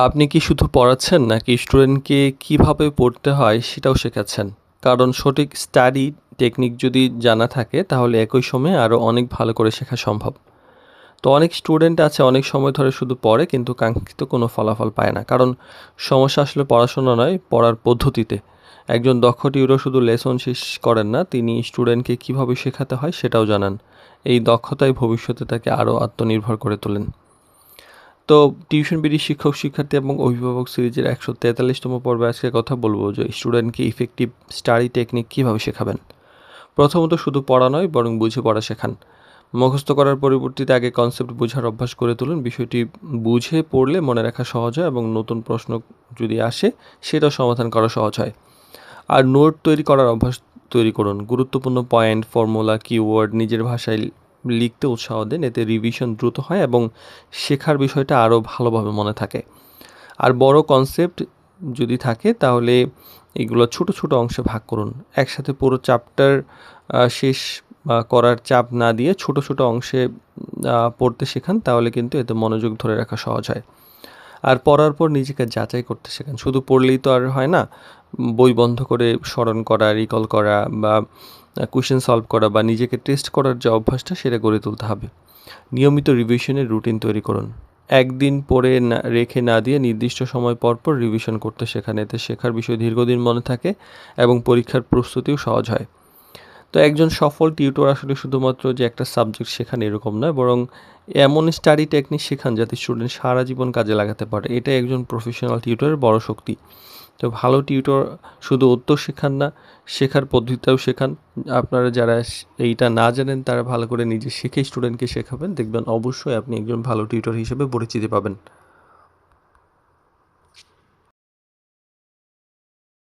আপনি কি শুধু পড়াচ্ছেন নাকি স্টুডেন্টকে কিভাবে পড়তে হয় সেটাও শেখাচ্ছেন? কারণ সঠিক স্টাডি টেকনিক যদি জানা থাকে তাহলে একই সময়ে আরও অনেক ভালো করে শেখা সম্ভব। তো অনেক স্টুডেন্ট আছে অনেক সময় ধরে শুধু পড়ে কিন্তু কাঙ্ক্ষিত কোনো ফলাফল পায় না। কারণ সমস্যা আসলে পড়াশোনা নয়, পড়ার পদ্ধতিতে। একজন দক্ষ টিউটর শুধু লেসন শেষ করেন না, তিনি স্টুডেন্টকে কিভাবে শেখাতে হয় সেটাও জানান। এই দক্ষতাই ভবিষ্যতে তাকে আরও আত্মনির্ভর করে তোলেন। তো টিউশন বিডি শিক্ষক শিক্ষার্থী এবং অভিভাবক সিরিজের 143তম পর্বে আজকে কথা বলবো যে স্টুডেন্টকে ইফেক্টিভ স্টাডি টেকনিক কীভাবে শেখাবেন। প্রথমত শুধু পড়া নয় বরং বুঝে পড়া শেখান। মুখস্থ করার পরিবর্তিতে আগে কনসেপ্ট বোঝার অভ্যাস করে তুলুন। বিষয়টি বুঝে পড়লে মনে রাখা সহজ হয় এবং নতুন প্রশ্ন যদি আসে সেটাও সমাধান করা সহজ হয়। আর নোট তৈরি করার অভ্যাস তৈরি করুন। গুরুত্বপূর্ণ পয়েন্ট, ফর্মুলা, কিওয়ার্ড নিজের ভাষায় লিখতে উৎসাহ দেন। এতে রিভিশন দ্রুত হয় এবং শেখার বিষয়টা আরও ভালোভাবে মনে থাকে। আর বড় কনসেপ্ট যদি থাকে তাহলে এগুলো ছোট ছোট অংশে ভাগ করুন। একসাথে পুরো চ্যাপ্টার শেষ করার চাপ না দিয়ে ছোট ছোট অংশে পড়তে শেখান, তাহলে কিন্তু এতে মনোযোগ ধরে রাখা সহজ হয়। আর পড়ার পর নিজেকে যাচাই করতে শেখান। শুধু পড়লেই তো আর হয় না। বই বন্ধ করে স্মরণ করা, রিকল করা বা কোয়েশ্চেন সলভ করা বা নিজেকে টেস্ট করার যে অভ্যাসটা সেটা গড়ে তুলতে হবে। নিয়মিত রিভিশনের রুটিন তৈরি করুন। একদিন পড়ে না রেখে না দিয়ে নির্দিষ্ট সময় পর পর রিভিশন করতে শেখান। এতে শেখার বিষয় দীর্ঘদিন মনে থাকে এবং পরীক্ষার প্রস্তুতিও সহজ হয়। তো একজন সফল টিউটর আসলে শুধুমাত্র যে একটা সাবজেক্ট শেখান এরকম নয়, বরং এমন স্টাডি টেকনিক শেখান যাতে স্টুডেন্ট সারা জীবন কাজে লাগাতে পারে। এটাই একজন প্রফেশনাল টিউটরের বড় শক্তি। তো ভালো টিউটর শুধু উত্তর শেখান না, শেখার পদ্ধতিটাও শেখান। আপনারা যারা এইটা না জানেন তারা ভালো করে নিজে শিখে স্টুডেন্টকে শেখাবেন, দেখবেন অবশ্যই আপনি একজন ভালো টিউটর হিসেবে পরিচিতি পাবেন।